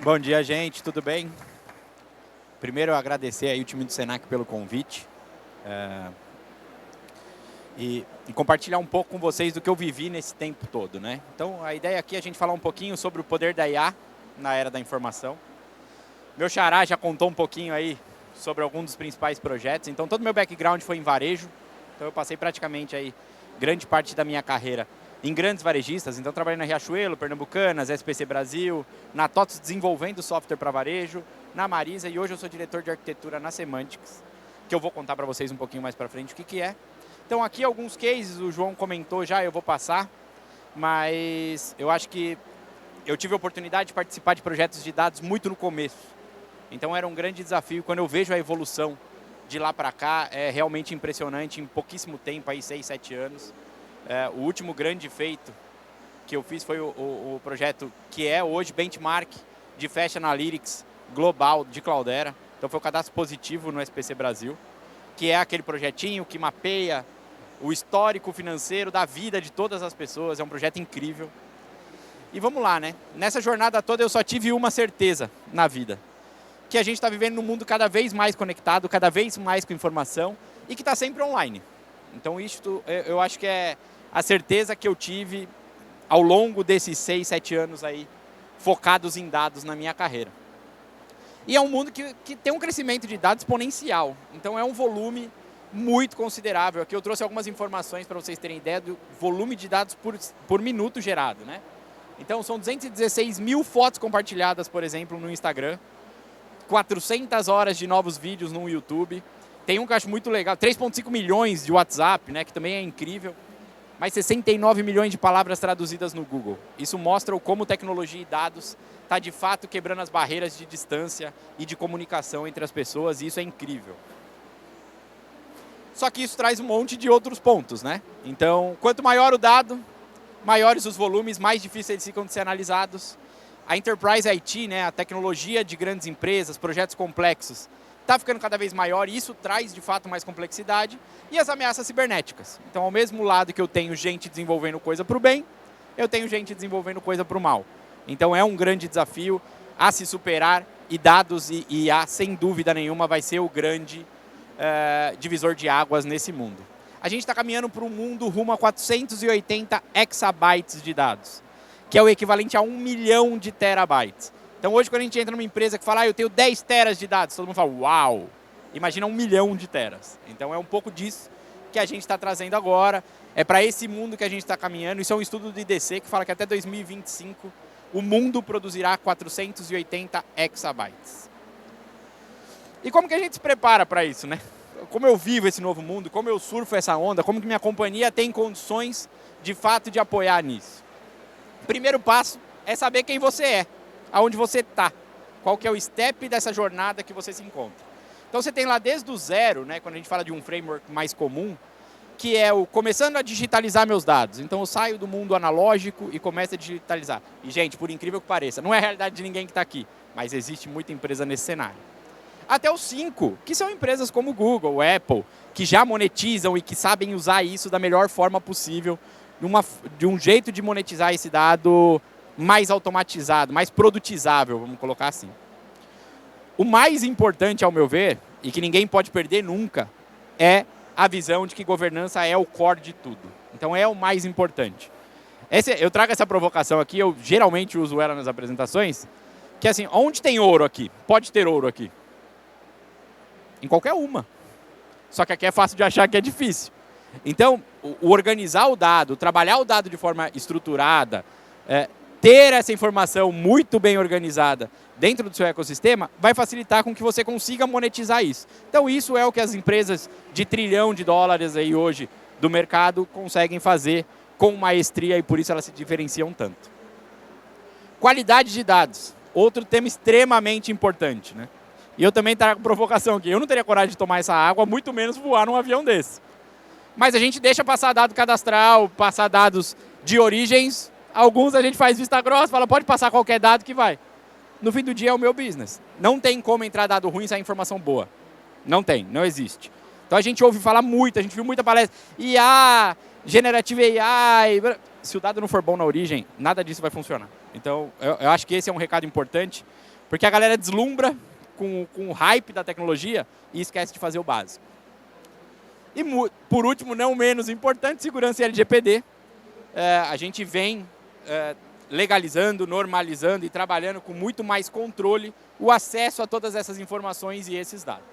Bom dia, gente, tudo bem? Primeiro, eu agradecer aí o time do Senac pelo convite e compartilhar um pouco com vocês do que eu vivi nesse tempo todo, né? Então, a ideia aqui é a gente falar um pouquinho sobre o poder da IA na era da informação. Meu xará já contou um pouquinho aí sobre alguns dos principais projetos, então todo meu background foi em varejo, então eu passei praticamente aí grande parte da minha carreira em grandes varejistas, então trabalhei na Riachuelo, Pernambucanas, SPC Brasil, na TOTS desenvolvendo software para varejo, na Marisa, e hoje eu sou diretor de arquitetura na Semantics, que eu vou contar para vocês um pouquinho mais para frente o que é. Então aqui alguns cases, o João comentou já, eu vou passar, mas eu acho que eu tive a oportunidade de participar de projetos de dados muito no começo. Então era um grande desafio, quando eu vejo a evolução de lá para cá, é realmente impressionante, em pouquíssimo tempo, aí 6, 7 anos. O último grande feito que eu fiz foi o projeto que é hoje benchmark de Fashion Analytics global de Cloudera. Então foi o cadastro positivo no SPC Brasil, que é aquele projetinho que mapeia o histórico financeiro da vida de todas as pessoas. É um projeto incrível. E vamos lá, né? Nessa jornada toda eu só tive uma certeza na vida, que a gente está vivendo num mundo cada vez mais conectado, cada vez mais com informação e que está sempre online. Então isso eu acho que é a certeza que eu tive ao longo desses 6, 7 anos aí, focados em dados na minha carreira. E é um mundo que tem um crescimento de dados exponencial. Então é um volume muito considerável. Aqui eu trouxe algumas informações para vocês terem ideia do volume de dados por minuto gerado, né? Então são 216 mil fotos compartilhadas, por exemplo, no Instagram, 400 horas de novos vídeos no YouTube. Tem um que eu acho muito legal, 3,5 milhões de WhatsApp, né, que também é incrível, mas 69 milhões de palavras traduzidas no Google. Isso mostra como tecnologia e dados está de fato quebrando as barreiras de distância e de comunicação entre as pessoas, e isso é incrível. Só que isso traz um monte de outros pontos, né? Então, quanto maior o dado, maiores os volumes, mais difíceis eles ficam de ser analisados. A Enterprise IT, né, a tecnologia de grandes empresas, projetos complexos, está ficando cada vez maior e isso traz, de fato, mais complexidade. E as ameaças cibernéticas. Então, ao mesmo lado que eu tenho gente desenvolvendo coisa para o bem, eu tenho gente desenvolvendo coisa para o mal. Então, é um grande desafio a se superar e dados e IA, sem dúvida nenhuma, vai ser o grande divisor de águas nesse mundo. A gente está caminhando para um mundo rumo a 480 exabytes de dados, que é o equivalente a 1 milhão de terabytes. Então hoje quando a gente entra numa empresa que fala, eu tenho 10 teras de dados, todo mundo fala, uau! Imagina 1 milhão de teras. Então é um pouco disso que a gente está trazendo agora, é para esse mundo que a gente está caminhando. Isso é um estudo do IDC que fala que até 2025 o mundo produzirá 480 exabytes. E como que a gente se prepara para isso, né? Como eu vivo esse novo mundo, como eu surfo essa onda, como que minha companhia tem condições de fato de apoiar nisso? Primeiro passo é saber quem você é, aonde você está, qual que é o step dessa jornada que você se encontra. Então você tem lá desde o zero, né, quando a gente fala de um framework mais comum, que é o começando a digitalizar meus dados. Então eu saio do mundo analógico e começo a digitalizar. E gente, por incrível que pareça, não é a realidade de ninguém que está aqui, mas existe muita empresa nesse cenário. Até os 5, que são empresas como Google, Apple, que já monetizam e que sabem usar isso da melhor forma possível, de um jeito de monetizar esse dado mais automatizado, mais produtizável, vamos colocar assim. O mais importante, ao meu ver, e que ninguém pode perder nunca, é a visão de que governança é o core de tudo. Então é o mais importante. Eu trago essa provocação aqui, eu geralmente uso ela nas apresentações, que é assim, onde tem ouro aqui? Pode ter ouro aqui. Em qualquer uma. Só que aqui é fácil de achar que é difícil. Então, o organizar o dado, trabalhar o dado de forma estruturada, ter essa informação muito bem organizada dentro do seu ecossistema, vai facilitar com que você consiga monetizar isso. Então, isso é o que as empresas de $1 trilhão aí hoje do mercado conseguem fazer com maestria e por isso elas se diferenciam tanto. Qualidade de dados. Outro tema extremamente importante, né? E eu também trago provocação aqui. Eu não teria coragem de tomar essa água, muito menos voar num avião desse. Mas a gente deixa passar dado cadastral, passar dados de origens. Alguns a gente faz vista grossa, fala, pode passar qualquer dado que vai. No fim do dia é o meu business. Não tem como entrar dado ruim e sair informação boa. Não tem, não existe. Então a gente ouve falar muito, a gente viu muita palestra. IA, Generative AI. se o dado não for bom na origem, nada disso vai funcionar. Então, eu acho que esse é um recado importante, porque a galera deslumbra com o hype da tecnologia e esquece de fazer o básico. E, por último, não menos importante, segurança e LGPD. A gente vem legalizando, normalizando e trabalhando com muito mais controle o acesso a todas essas informações e esses dados.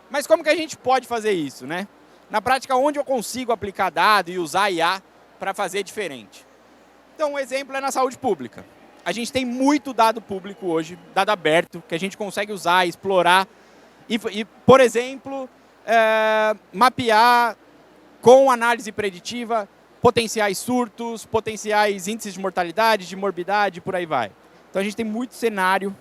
Mas como que a gente pode fazer isso, né? Na prática, onde eu consigo aplicar dado e usar IA para fazer diferente? Então, um exemplo é na saúde pública. A gente tem muito dado público hoje, dado aberto, que a gente consegue usar, explorar e por exemplo, mapear com análise preditiva potenciais surtos, potenciais índices de mortalidade, de morbidade, por aí vai. Então, a gente tem muito cenário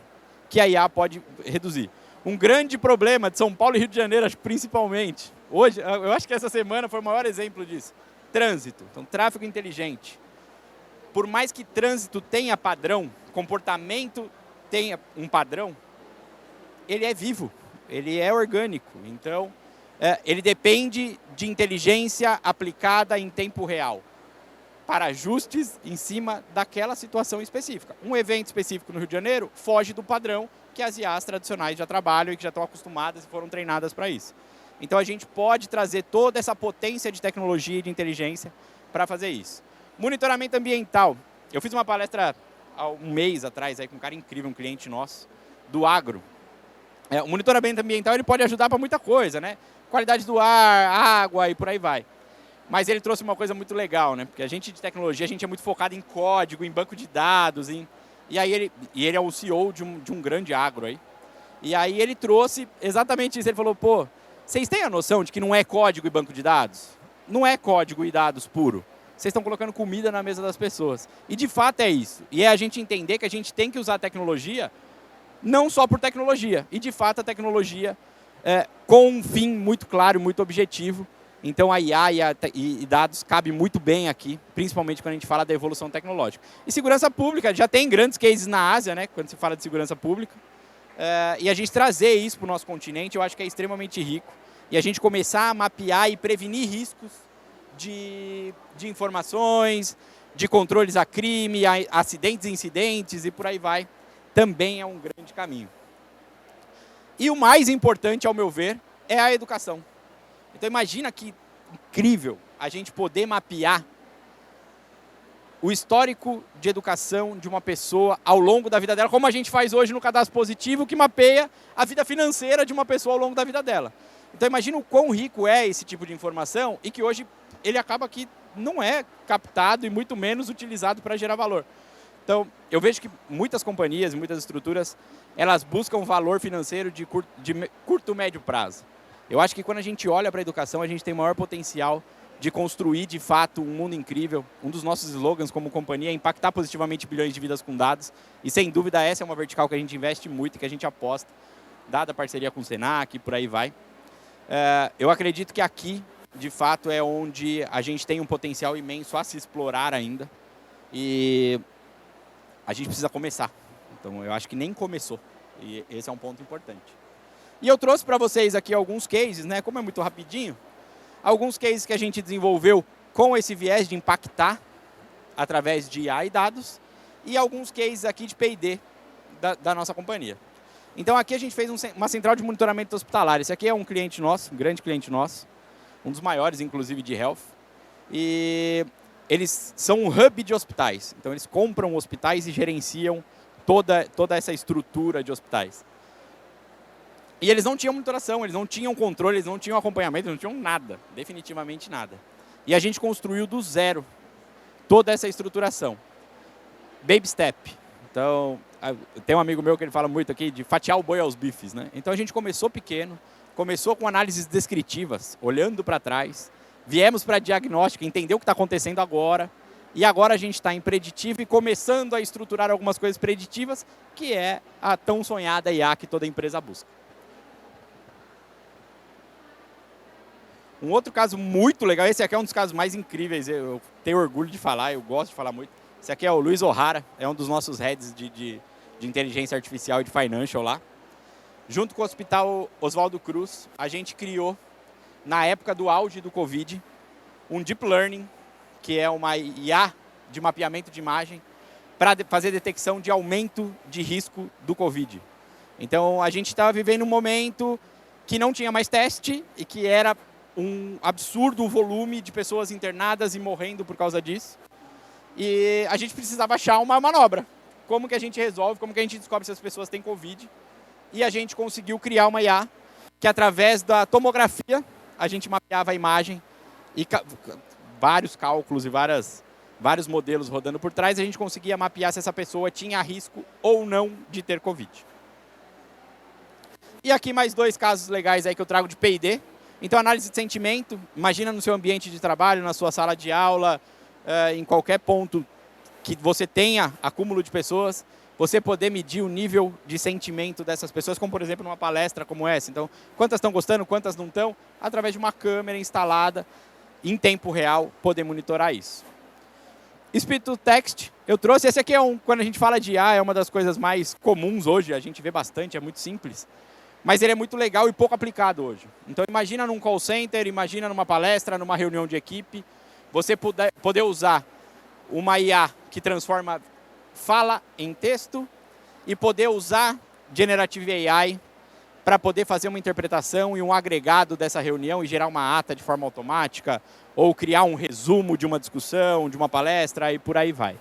que a IA pode reduzir. Um grande problema de São Paulo e Rio de Janeiro, principalmente, hoje, eu acho que essa semana foi o maior exemplo disso, trânsito, então tráfego inteligente. Por mais que trânsito tenha padrão, comportamento tenha um padrão, ele é vivo, ele é orgânico, então ele depende de inteligência aplicada em tempo real, para ajustes em cima daquela situação específica. Um evento específico no Rio de Janeiro foge do padrão que as IAs tradicionais já trabalham e que já estão acostumadas e foram treinadas para isso. Então, a gente pode trazer toda essa potência de tecnologia e de inteligência para fazer isso. Monitoramento ambiental. Eu fiz uma palestra há um mês atrás aí, com um cara incrível, um cliente nosso, do agro. O monitoramento ambiental ele pode ajudar para muita coisa, né? Qualidade do ar, água e por aí vai. Mas ele trouxe uma coisa muito legal, né? Porque a gente de tecnologia, a gente é muito focado em código, em banco de dados, e aí ele é o CEO de um grande agro aí. E aí ele trouxe exatamente isso. Ele falou, pô, vocês têm a noção de que não é código e banco de dados? Não é código e dados puro. Vocês estão colocando comida na mesa das pessoas. E de fato é isso. E é a gente entender que a gente tem que usar a tecnologia não só por tecnologia. E de fato a tecnologia com um fim muito claro, muito objetivo. Então a IA e dados cabe muito bem aqui, principalmente quando a gente fala da evolução tecnológica. E segurança pública, já tem grandes cases na Ásia, né, quando se fala de segurança pública. E a gente trazer isso para o nosso continente, eu acho que é extremamente rico. E a gente começar a mapear e prevenir riscos de informações, de controles a crime, a acidentes e incidentes e por aí vai, também é um grande caminho. E o mais importante, ao meu ver, é a educação. Então imagina que incrível a gente poder mapear o histórico de educação de uma pessoa ao longo da vida dela, como a gente faz hoje no cadastro positivo, que mapeia a vida financeira de uma pessoa ao longo da vida dela. Então imagina o quão rico é esse tipo de informação e que hoje ele acaba que não é captado e muito menos utilizado para gerar valor. Então eu vejo que muitas companhias, muitas estruturas, elas buscam valor financeiro de curto, médio prazo. Eu acho que quando a gente olha para a educação, a gente tem o maior potencial de construir, de fato, um mundo incrível. Um dos nossos slogans como companhia é impactar positivamente bilhões de vidas com dados. E, sem dúvida, essa é uma vertical que a gente investe muito e que a gente aposta, dada a parceria com o Senac e por aí vai. Eu acredito que aqui, de fato, é onde a gente tem um potencial imenso a se explorar ainda. E a gente precisa começar. Então, eu acho que nem começou. E esse é um ponto importante. E eu trouxe para vocês aqui alguns cases, né? Como é muito rapidinho, alguns cases que a gente desenvolveu com esse viés de impactar através de IA e dados e alguns cases aqui de P&D da nossa companhia. Então aqui a gente fez uma central de monitoramento hospitalar. Esse aqui é um cliente nosso, um grande cliente nosso, um dos maiores inclusive de health. E eles são um hub de hospitais. Então eles compram hospitais e gerenciam toda essa estrutura de hospitais. E eles não tinham monitoração, eles não tinham controle, eles não tinham acompanhamento, eles não tinham nada, definitivamente nada. E a gente construiu do zero toda essa estruturação. Baby step. Então, tem um amigo meu que ele fala muito aqui de fatiar o boi aos bifes, né? Então a gente começou pequeno, começou com análises descritivas, olhando para trás, viemos para diagnóstico, entender o que está acontecendo agora, e agora a gente está em preditivo e começando a estruturar algumas coisas preditivas, que é a tão sonhada IA que toda empresa busca. Um outro caso muito legal, esse aqui é um dos casos mais incríveis, eu tenho orgulho de falar, eu gosto de falar muito. Esse aqui é o Luiz O'Hara, é um dos nossos heads de inteligência artificial e de financial lá. Junto com o Hospital Oswaldo Cruz, a gente criou, na época do auge do Covid, um deep learning que é uma IA de mapeamento de imagem para fazer detecção de aumento de risco do Covid. Então, a gente estava vivendo um momento que não tinha mais teste e que era um absurdo o volume de pessoas internadas e morrendo por causa disso. E a gente precisava achar uma manobra. Como que a gente resolve, como que a gente descobre se as pessoas têm Covid. E a gente conseguiu criar uma IA que, através da tomografia, a gente mapeava a imagem e vários cálculos e vários modelos rodando por trás, a gente conseguia mapear se essa pessoa tinha risco ou não de ter Covid. E aqui mais 2 casos legais aí que eu trago de P&D. Então, análise de sentimento, imagina no seu ambiente de trabalho, na sua sala de aula, em qualquer ponto que você tenha acúmulo de pessoas, você poder medir o nível de sentimento dessas pessoas, como por exemplo numa palestra como essa. Então, quantas estão gostando, quantas não estão, através de uma câmera instalada em tempo real, poder monitorar isso. Speed to Text, eu trouxe, esse aqui quando a gente fala de IA, é uma das coisas mais comuns hoje, a gente vê bastante, é muito simples. Mas ele é muito legal e pouco aplicado hoje. Então, imagina num call center, imagina numa palestra, numa reunião de equipe, você poder usar uma IA que transforma fala em texto e poder usar Generative AI para poder fazer uma interpretação e um agregado dessa reunião e gerar uma ata de forma automática ou criar um resumo de uma discussão, de uma palestra e por aí vai.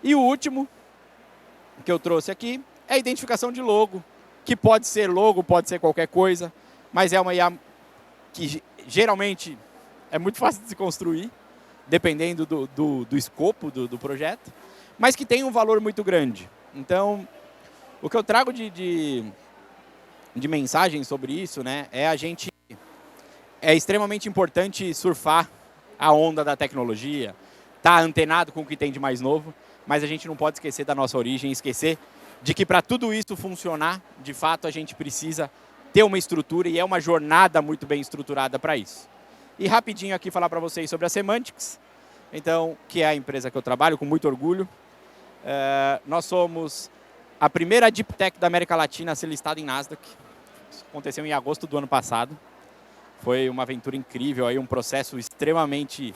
E o último que eu trouxe aqui é a identificação de logo, que pode ser logo, pode ser qualquer coisa, mas é uma IA que geralmente é muito fácil de se construir, dependendo do escopo do projeto, mas que tem um valor muito grande. Então, o que eu trago de mensagem sobre isso, né, é extremamente importante surfar a onda da tecnologia, estar antenado com o que tem de mais novo, mas a gente não pode esquecer da nossa origem, esquecer de que para tudo isso funcionar, de fato, a gente precisa ter uma estrutura e é uma jornada muito bem estruturada para isso. E rapidinho aqui falar para vocês sobre a Semantics, então, que é a empresa que eu trabalho com muito orgulho. Nós somos a primeira Deep Tech da América Latina a ser listada em Nasdaq. Isso aconteceu em agosto do ano passado. Foi uma aventura incrível, aí, um processo extremamente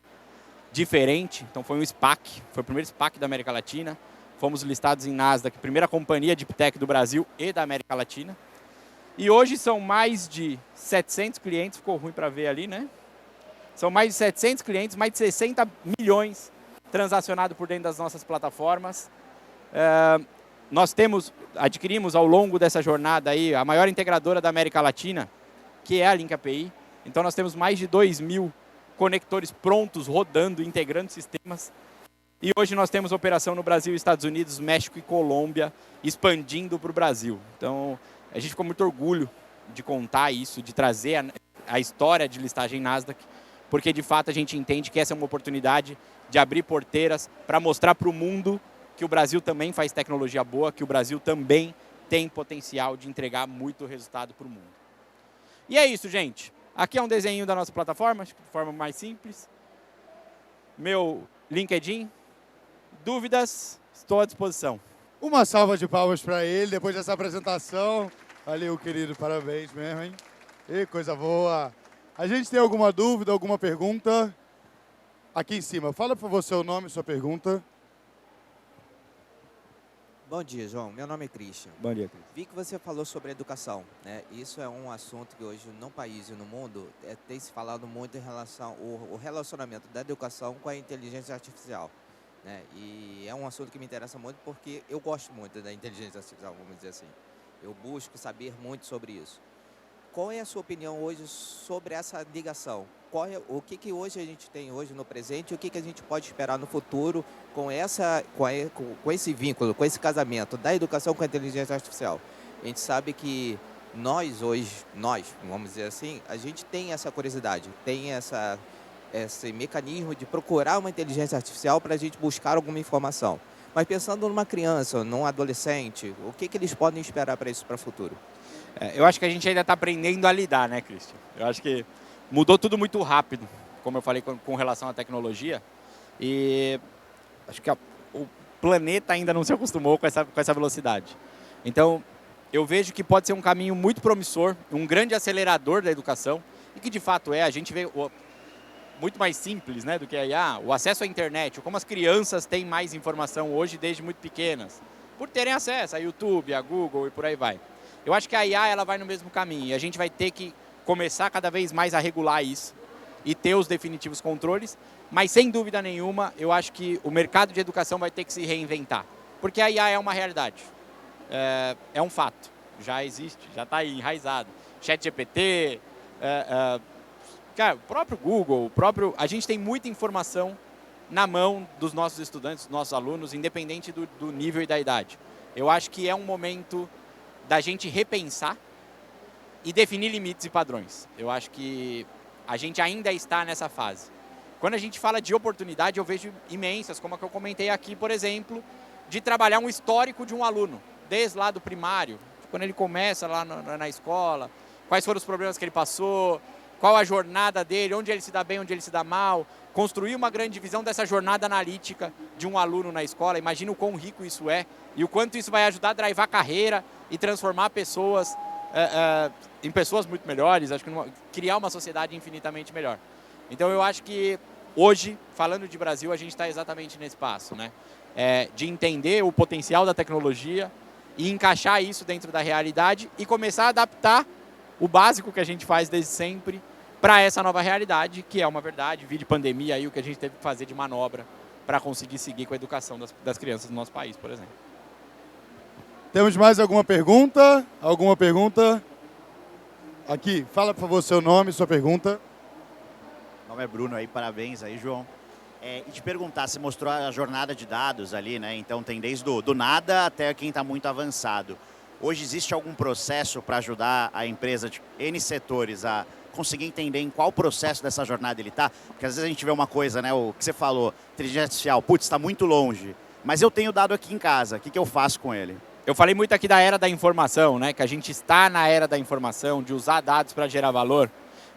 diferente. Então, foi um SPAC, foi o primeiro SPAC da América Latina. Fomos listados em Nasdaq, primeira companhia Deep Tech do Brasil e da América Latina. E hoje são mais de 700 clientes, ficou ruim para ver ali, né? São mais de 700 clientes, mais de 60 milhões transacionados por dentro das nossas plataformas. Nós adquirimos ao longo dessa jornada aí a maior integradora da América Latina, que é a Link API. Então nós temos mais de 2.000 conectores prontos, rodando, integrando sistemas. E hoje nós temos operação no Brasil, Estados Unidos, México e Colômbia, expandindo para o Brasil. Então, a gente ficou muito orgulho de contar isso, de trazer a história de listagem Nasdaq, porque, de fato, a gente entende que essa é uma oportunidade de abrir porteiras para mostrar para o mundo que o Brasil também faz tecnologia boa, que o Brasil também tem potencial de entregar muito resultado para o mundo. E é isso, gente. Aqui é um desenho da nossa plataforma, acho que de forma mais simples. Meu LinkedIn. Dúvidas? Estou à disposição. Uma salva de palmas para ele, depois dessa apresentação. Valeu, querido, parabéns mesmo, hein? E coisa boa. A gente tem alguma dúvida, alguma pergunta? Aqui em cima. Fala, por favor, seu nome e sua pergunta. Bom dia, João. Meu nome é Christian. Bom dia, Christian. Vi que você falou sobre educação, né? Isso é um assunto que hoje no país e no mundo tem se falado muito em relação ao relacionamento da educação com a inteligência artificial, né? E é um assunto que me interessa muito porque eu gosto muito da inteligência artificial, vamos dizer assim. Eu busco saber muito sobre isso. Qual é a sua opinião hoje sobre essa ligação? O que hoje a gente tem hoje no presente e o que a gente pode esperar no futuro com esse vínculo, com esse casamento da educação com a inteligência artificial? A gente sabe que nós, vamos dizer assim, a gente tem essa curiosidade, tem esse mecanismo de procurar uma inteligência artificial para a gente buscar alguma informação. Mas pensando numa criança, num adolescente, o que eles podem esperar para isso para o futuro? Eu acho que a gente ainda está aprendendo a lidar, né, Christian? Eu acho que mudou tudo muito rápido, como eu falei com relação à tecnologia. E acho que o planeta ainda não se acostumou com essa velocidade. Então, eu vejo que pode ser um caminho muito promissor, um grande acelerador da educação, e que de fato é. A gente vê muito mais simples, né, do que a IA, o acesso à internet, como as crianças têm mais informação hoje desde muito pequenas, por terem acesso a YouTube, a Google e por aí vai. Eu acho que a IA ela vai no mesmo caminho e a gente vai ter que começar cada vez mais a regular isso e ter os definitivos controles, mas sem dúvida nenhuma, eu acho que o mercado de educação vai ter que se reinventar, porque a IA é uma realidade, é um fato, já existe, já está aí enraizado. ChatGPT, cara, o próprio Google, a gente tem muita informação na mão dos nossos estudantes, dos nossos alunos, independente do nível e da idade. Eu acho que é um momento da gente repensar e definir limites e padrões. Eu acho que a gente ainda está nessa fase. Quando a gente fala de oportunidade, eu vejo imensas, como a que eu comentei aqui, por exemplo, de trabalhar um histórico de um aluno, desde lá do primário, quando ele começa lá na escola, quais foram os problemas que ele passou, qual a jornada dele, onde ele se dá bem, onde ele se dá mal, construir uma grande visão dessa jornada analítica de um aluno na escola. Imagina o quão rico isso é e o quanto isso vai ajudar a drivar a carreira e transformar pessoas em pessoas muito melhores, acho que criar uma sociedade infinitamente melhor. Então eu acho que hoje, falando de Brasil, a gente está exatamente nesse passo, né? De entender o potencial da tecnologia e encaixar isso dentro da realidade e começar a adaptar o básico que a gente faz desde sempre para essa nova realidade, que é uma verdade, vídeo pandemia aí, o que a gente teve que fazer de manobra para conseguir seguir com a educação das crianças do nosso país, por exemplo. Temos mais alguma pergunta? Alguma pergunta? Aqui, fala por favor seu nome e sua pergunta. Meu nome é Bruno aí, parabéns aí, João. E te perguntar, você mostrou a jornada de dados ali, né? Então tem desde do nada até quem está muito avançado. Hoje existe algum processo para ajudar a empresa de N setores a conseguir entender em qual processo dessa jornada ele está? Porque às vezes a gente vê uma coisa, né? O que você falou, inteligência artificial, putz, está muito longe. Mas eu tenho dado aqui em casa, o que eu faço com ele? Eu falei muito aqui da era da informação, né? Que a gente está na era da informação, de usar dados para gerar valor.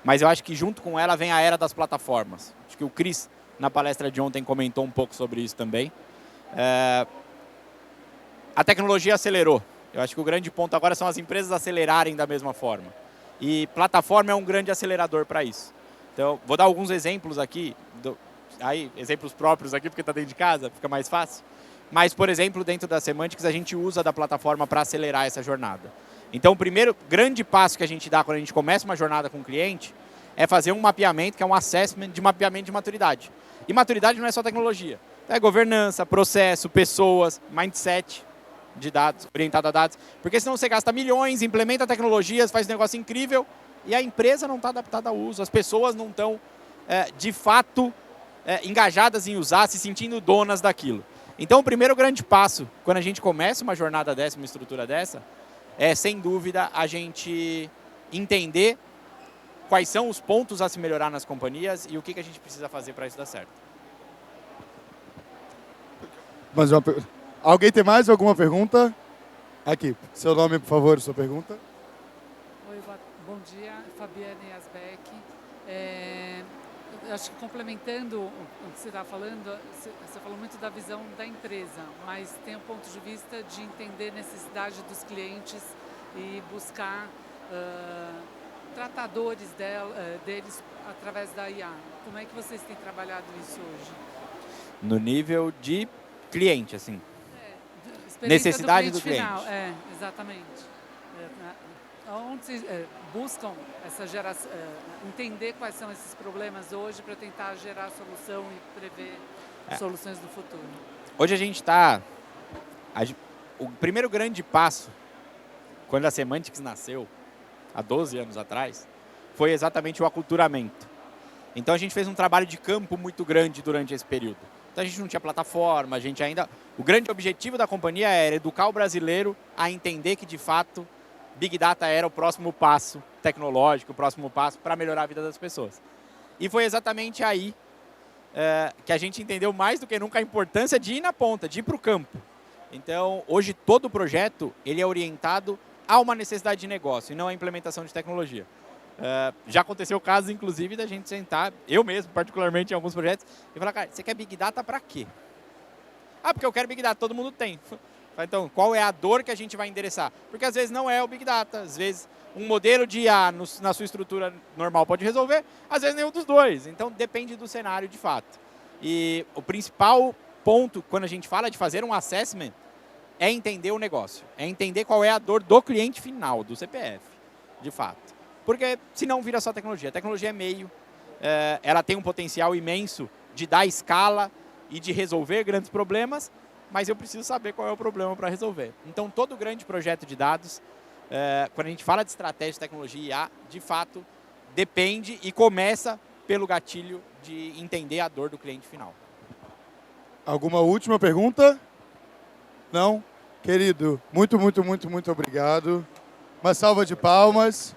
Mas eu acho que junto com ela vem a era das plataformas. Acho que o Cris, na palestra de ontem, comentou um pouco sobre isso também. A tecnologia acelerou. Eu acho que o grande ponto agora são as empresas acelerarem da mesma forma. E plataforma é um grande acelerador para isso. Então, vou dar alguns exemplos aqui, exemplos próprios aqui, porque está dentro de casa, fica mais fácil. Mas, por exemplo, dentro da Semantics, a gente usa da plataforma para acelerar essa jornada. Então, o primeiro grande passo que a gente dá quando a gente começa uma jornada com o cliente é fazer um mapeamento, que é um assessment de mapeamento de maturidade. E maturidade não é só tecnologia. É governança, processo, pessoas, mindset de dados, orientado a dados. Porque senão você gasta milhões, implementa tecnologias, faz um negócio incrível e a empresa não está adaptada ao uso. As pessoas não estão, de fato, engajadas em usar, se sentindo donas daquilo. Então, o primeiro grande passo, quando a gente começa uma jornada dessa, uma estrutura dessa, é, sem dúvida, a gente entender quais são os pontos a se melhorar nas companhias e o que a gente precisa fazer para isso dar certo. Alguém tem mais alguma pergunta? Aqui, seu nome, por favor, sua pergunta. Oi, bom dia, Fabiane Asbeck. Acho que complementando o que você estava falando, você falou muito da visão da empresa, mas tem um ponto de vista de entender a necessidade dos clientes e buscar tratadores deles através da IA. Como é que vocês têm trabalhado isso hoje? No nível de cliente, assim. Necessidade do cliente. Final. Exatamente. Onde vocês buscam essa geração, entender quais são esses problemas hoje para tentar gerar solução e prever soluções do futuro. Hoje a gente está... O primeiro grande passo, quando a Semantics nasceu, há 12 anos atrás, foi exatamente o aculturamento. Então a gente fez um trabalho de campo muito grande durante esse período. Então a gente não tinha plataforma, a gente ainda... O grande objetivo da companhia era educar o brasileiro a entender que, de fato, Big Data era o próximo passo tecnológico, o próximo passo para melhorar a vida das pessoas. E foi exatamente aí que a gente entendeu mais do que nunca a importância de ir na ponta, de ir para o campo. Então, hoje, todo o projeto ele é orientado a uma necessidade de negócio e não à implementação de tecnologia. Já aconteceu casos, inclusive, da gente sentar, eu mesmo, particularmente, em alguns projetos, e falar, cara, você quer Big Data para quê? Ah, porque eu quero Big Data, todo mundo tem. Então, qual é a dor que a gente vai endereçar? Porque às vezes não é o Big Data, às vezes um modelo de IA na sua estrutura normal pode resolver, às vezes nenhum dos dois. Então, depende do cenário de fato. E o principal ponto, quando a gente fala de fazer um assessment, é entender o negócio. É entender qual é a dor do cliente final, do CPF, de fato. Porque senão vira só tecnologia. A tecnologia é meio, ela tem um potencial imenso de dar escala e de resolver grandes problemas, mas eu preciso saber qual é o problema para resolver. Então, todo grande projeto de dados, quando a gente fala de estratégia de tecnologia e IA, de fato, depende e começa pelo gatilho de entender a dor do cliente final. Alguma última pergunta? Não? Querido, muito obrigado. Uma salva de palmas.